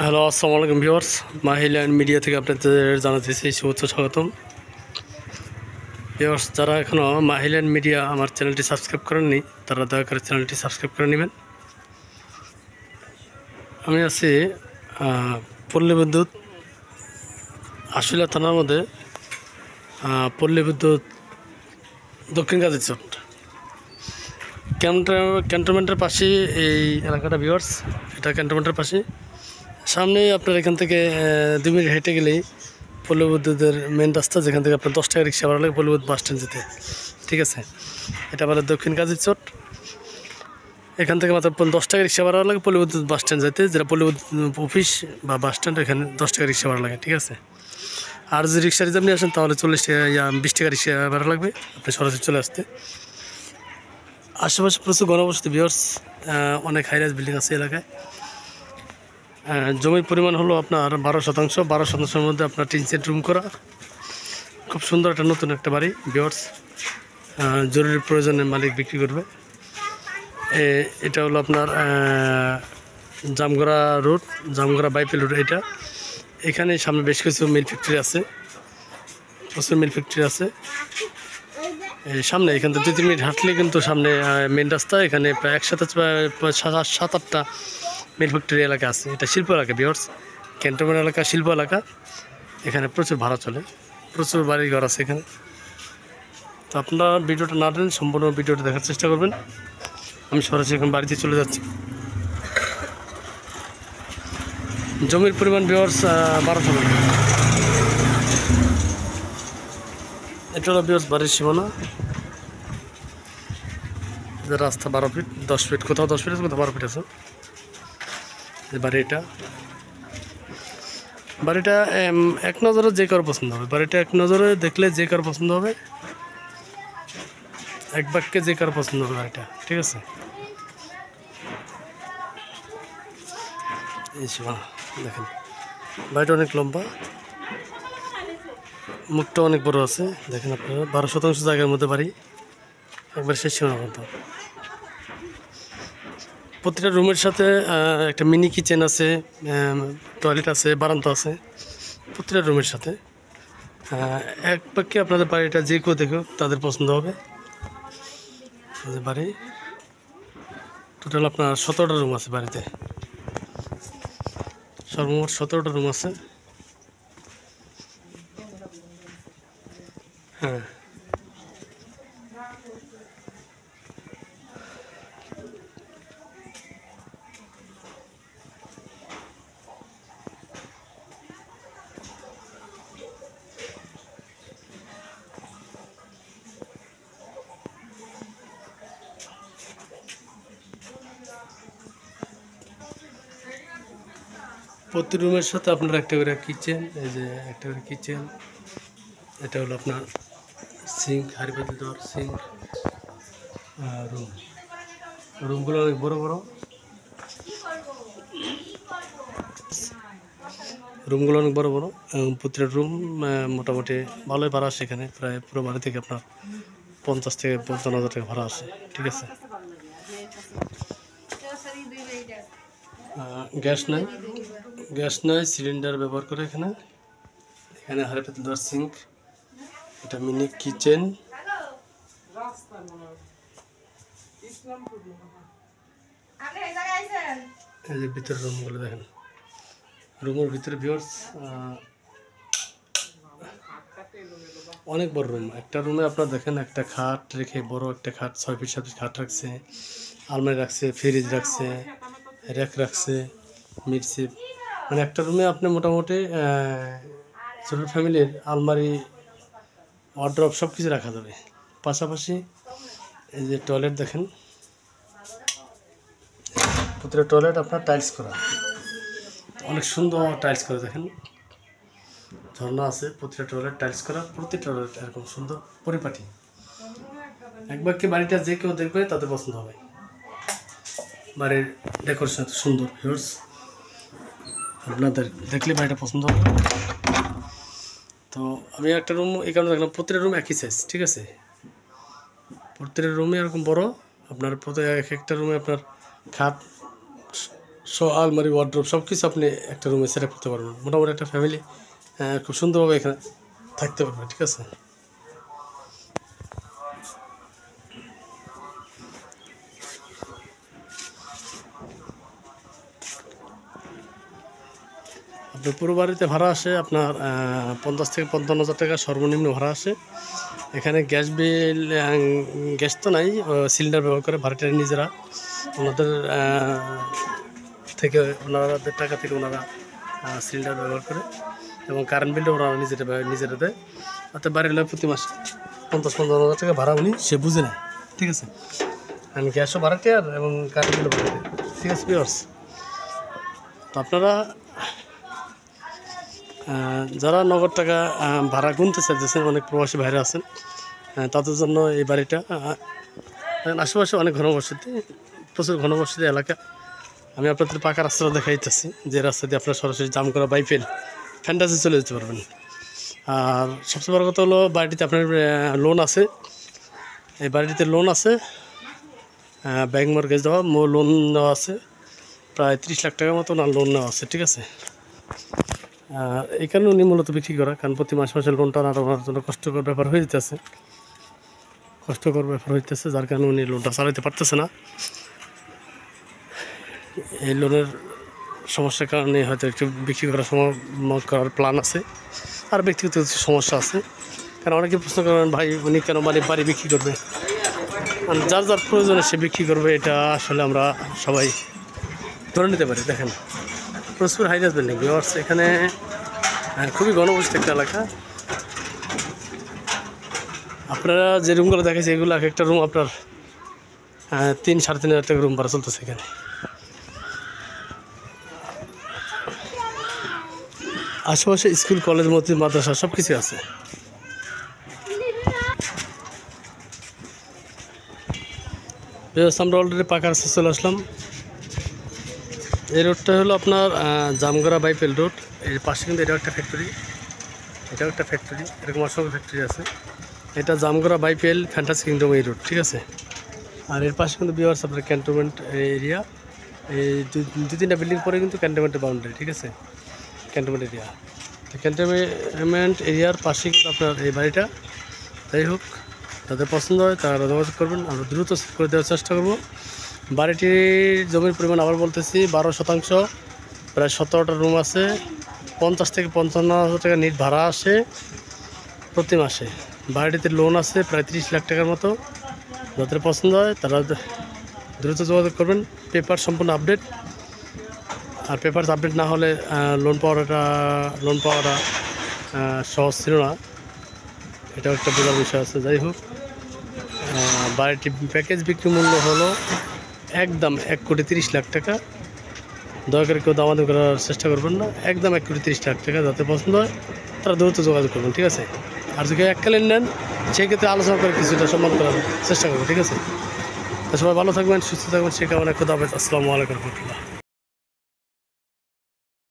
Hello, আসসালামু আলাইকুম viewers. মাহিল্যান্ড media থেকে আপনাদের জানাতেছি শুভেচ্ছা স্বাগতম। ভিউয়ার্স, যারা এখনও মাহিল্যান্ড মিডিয়া আমার চ্যানেলটি সাবস্ক্রাইব করেননি তারা দয়া করে চ্যানেলটি সাবস্ক্রাইব করে নেবেন। আমি আছি পল্লী বিদ্যুৎ আশুলিয়া থানার মধ্যে, পল্লী বিদ্যুৎ দক্ষিণ গাজীচট ক্যান্টনমেন্টের পাশেই এই এলাকাটা ভিউয়ার্স। এটা ক্যান্টনমেন্টের পাশে, সামনে আপনার এখান থেকে 2 মিনিট হেঁটে গেলেই পল্লী বিদ্যুতের মেন রাস্তা, যেখান থেকে আপনার 10 টাকা রিক্সা ভাড়া লাগে পল্লী বিদ্যুৎ বাস স্ট্যান্ড যেতে। ঠিক আছে, এটা বলে দক্ষিণ গাজীচট। এখান থেকে মাত্র 10 টাকা রিক্সা ভাড়া লাগে পল্লী বিদ্যুৎ বাস স্ট্যান্ড যেতে, যেটা পল্লী বিদ্যুৎ অফিস বা বাস স্ট্যান্ড, এখানে 10 টাকা রিক্সা ভাড়া লাগে। ঠিক আছে, আর যদি রিক্সা রিজার্ভ নিয়ে আসেন তাহলে 40 টাকা 20 টাকা রিক্সা ভাড়া লাগবে আপনি সরাসরি চলে আসতে। আশেপাশে প্রচুর ঘনবসতি ভিউয়ার্স, অনেক হাইরাইজ বিল্ডিং আছে এলাকায়। জমির পরিমাণ হলো আপনার 12%। 12%-এর মধ্যে আপনার 3 সেট রুম করা, খুব সুন্দর একটা নতুন একটা বাড়ি ভিউয়ার্স। জরুরি প্রয়োজনে মালিক বিক্রি করবে। এটা হলো আপনার জামগড়া রোড, জামগড়া বাইপেল রোড। এখানে সামনে বেশ কিছু মিল ফ্যাক্টরি আছে, প্রচুর মিল ফ্যাক্টরি আছে সামনে। এখান থেকে 2-3 মিনিট হাঁটলে কিন্তু সামনে মেন রাস্তা। এখানে প্রায় একসাথে 7-8টা মিল ফ্যাক্টরি এলাকা আছে। এটা শিল্প এলাকা ভিউয়ার্স, ক্যান্টনমেন্ট এলাকা, শিল্প এলাকা। এখানে প্রচুর ভাড়া চলে, প্রচুর বাড়িঘর আছে এখানে। তো আপনারা ভিডিওটা না দেন, সম্পূর্ণ ভিডিওটা দেখার চেষ্টা করবেন। আমি সরাসরি এখন বাড়িতে চলে যাচ্ছি। জমির পরিমাণ ভিউয়ার্স 12 শতাংশ। এটা হলো ভিউয়ার্স বাড়ির সীমানা। রাস্তা 12 ফিট, 10 ফিট, কোথাও 10 ফিট আছে, কোথাও 12 ফিট আছে। বাড়িটা এক নজরে যে কারো পছন্দ হবে। বাড়িটা এক নজরে দেখলে যে কারো পছন্দ হবে, এক বাক্যে যে কারো পছন্দ হবে বাড়িটা। ঠিক আছে, এই সীমানা দেখেন। বাড়িটা অনেক লম্বা, মুখটা অনেক বড় আছে। দেখেন আপনারা 12% জায়গার মধ্যে বাড়ি, একবার শেষ সীমানা পর্যন্ত। প্রতিটা রুমের সাথে একটা মিনি কিচেন আছে, টয়লেট আছে, বারান্দা আছে প্রতিটা রুমের সাথে। এক বাক্যে আপনাদের বাড়িটা যে কেউ দেখো তাদের পছন্দ হবে। বাড়ি টোটাল আপনার 17টা রুম আছে বাড়িতে, সর্বমোট 17টা রুম আছে। হ্যাঁ, প্রতি রুমের সাথে আপনার একটা করে কিচেন, এই যে একটা করে কিচেন। এটা হলো আপনার সিঙ্ক, হাঁড়ি পাতিল দেওয়ার সিঙ্ক। রুম, রুমগুলো অনেক বড় বড়, রুমগুলো অনেক বড় বড়। প্রতিটা রুম মোটামুটি ভালোই ভাড়া আসে এখানে। প্রায় পুরো বাড়ি থেকে আপনার 50 থেকে 55 হাজার টাকা ভাড়া আসে। ঠিক আছে, গ্যাস নাই, গ্যাস নাই, সিলিন্ডার ব্যবহার করে এখানে। এখানে হাঁড়ি পাতিল দেওয়ার সিঙ্ক, এটা মিনি কিচেন। এই যে ভিতরের রুমগুলো দেখেন। রুমের ভিতরে ভিউয়ার্স অনেক বড় রুম। একটা রুমে আপনারা দেখেন একটা খাট রেখে, বড় একটা খাট, 6 ফিট 7 ফিট খাট রাখছে, আলমারি রাখছে, ফ্রিজ রাখছে, র্যাক রাখছে, মিডসিপ। মানে একটা রুমে আপনি মোটামুটি ছোটো ফ্যামিলির আলমারি, ওয়ার্ড্রপ সব কিছু রাখা যাবে। পাশাপাশি এই যে টয়লেট দেখেন, প্রতিটা টয়লেট আপনার টাইলস করা, অনেক সুন্দর টাইলস করে। দেখেন ঝর্ণা আছে, প্রতিটা টয়লেট টাইলস করা, প্রতিটা টয়লেট এরকম সুন্দর পরিপাটি। এক বাক্যে বাড়িটা যে কেউ দেখবে তাদের পছন্দ হবে। বাড়ির ডেকোরেশন এত সুন্দর ভিউয়ার্স, আপনাদের দেখলে বাড়িটা পছন্দ হবে। তো আমি একটা রুম এই কারণে দেখলাম, প্রতিটা রুম একই সাইজ। ঠিক আছে, প্রতিটা রুমে এরকম বড়। আপনার প্রতি এক একটা রুমে আপনার খাট আলমারি ওয়ার্ড্রোব সব কিছু আপনি একটা রুমে সেট আপ করতে পারবেন। মোটামুটি একটা ফ্যামিলি খুব সুন্দরভাবে এখানে থাকতে পারবে, ঠিক আছে। আপনার পুরো বাড়িতে ভাড়া আসে আপনার 50 থেকে 55,000 টাকা সর্বনিম্ন ভাড়া আসে। এখানে গ্যাস বিল, গ্যাস তো নাই, সিলিন্ডার ব্যবহার করে ভাড়াটিয়া নিজেরা ওনাদের থেকে ওনাদের টাকা থেকে ওনারা সিলিন্ডার ব্যবহার করে, এবং কারেন্ট বিলও ওরা নিজেরা দেয়। অর্থাৎ বাড়ির লোক প্রতি মাসে 50-55,000 টাকা ভাড়া উনি সে বুঝে নেয়, ঠিক আছে। আমি গ্যাসও ভাড়াটিয়ার এবং কারেন্ট বিলও ভাড়াটিয়ার, ঠিক আছে ভিউয়ার্স। তো আপনারা যারা নগদ টাকা ভাড়া গুনতে চাইতেছেন, অনেক প্রবাসী ভাইরা আছেন, তাদের জন্য এই বাড়িটা আশেপাশে অনেক ঘনবসতি, প্রচুর ঘনবসতি এলাকা। আমি আপনাদের পাকা রাস্তাটা দেখাইতেছি, যে রাস্তা দিয়ে আপনারা সরাসরি জামগড়া বাইপেল ফ্যান্টাসি চলে যেতে পারবেন। আর সবচেয়ে বড় কথা হলো বাড়িটিতে আপনার লোন আছে, এই বাড়িটিতে লোন আছে, ব্যাংক মর্গেজ দেওয়া, লোন নেওয়া আছে প্রায় 30 লাখ টাকার মতো লোন নেওয়া আছে, ঠিক আছে। এই কারণে উনি মূলত বিক্রি করা, কারণ প্রতি মাসে লোনটা আর ওনার জন্য কষ্টকর ব্যাপার হয়ে যেতেছে, যার কারণে উনি লোনটা চালাতে পারতেছে না। এই লোনের সমস্যার কারণে হয়তো একটু বিক্রি করার প্ল্যান আছে, আর ব্যক্তিগত কিছু সমস্যা আছে। কারণ অনেকে প্রশ্ন করেন, ভাই উনি কেন বাড়ি বিক্রি করবে? যার যার প্রয়োজনে সে বিক্রি করবে, এটা আসলে আমরা সবাই ধরে নিতে পারি। দেখেন প্রচুর হাইরাইজ বিল্ডিং ভিউয়ার্স, এখানে খুবই ঘনবসতি একটা এলাকা। আপনারা যে রুমগুলো দেখেছি, এগুলো এক একটা রুম আপনার 3-3.5 হাজার টাকা রুম ভাড়া চলতেছে এখানে। আশেপাশে স্কুল, কলেজ, মসজিদ, মাদ্রাসা সব কিছু আছে। আমরা অলরেডি পাকা রাস্তা চলে আসলাম। এই রোডটা হলো আপনার জামগড়া বাইপেল রোড। এর পাশে কিন্তু এটাও একটা ফ্যাক্টরি, এরকম অসংখ্য ফ্যাক্টরি আছে। এটা জামগড়া বাইপেল ফ্যান্টাসি কিংডম এই রোড, ঠিক আছে। আর এর পাশে কিন্তু ভিউয়ার্স আপনার ক্যান্টনমেন্ট এরিয়া, এই 2-3টা বিল্ডিং পরে কিন্তু ক্যান্টনমেন্টের বাউন্ডারি, ঠিক আছে, ক্যান্টনমেন্ট এরিয়া। ক্যান্টনমেন্ট এরিয়ার পাশে কিন্তু আপনার এই বাড়িটা। যাই হোক, তাদের পছন্দ হয় তারা যোগাযোগ করবেন, আমরা দ্রুত করে দেওয়ার চেষ্টা করব। বাড়িটির জমির পরিমাণ আবার বলতেছি 12%, প্রায় 17টা রুম আছে, 50 থেকে 55,000 টাকা নিট ভাড়া আসে প্রতি মাসে। বাড়িটিতে লোন আছে প্রায় 30 লাখ টাকার মতো। যাদের পছন্দ হয় তারা দ্রুত যোগাযোগ করবেন। পেপার সম্পূর্ণ আপডেট, আর পেপারস আপডেট না হলে লোন পাওয়াটা সহজ ছিল না, এটাও একটা বোঝার বিষয় আছে। যাই হোক, বাড়িটি প্যাকেজ বিক্রি মূল্য হলো একদম 1,30 লাখ টাকা। দয়া করে কেউ দামাদামি করার চেষ্টা করবেন না, একদম 1,30 লাখ টাকা। যাতে পছন্দ হয় তারা দ্রুত যোগাযোগ করবেন, ঠিক আছে। আর যদি এককালীন নেন সেক্ষেত্রে আলোচনা করে কিছুটা সম্মান করার চেষ্টা করবেন, ঠিক আছে। তো সবাই ভালো থাকবেন, সুস্থ থাকবেন, সে কামনা। খোদা হাফেজ, আসসালামু আলাইকুম রহমতুল্লাহ।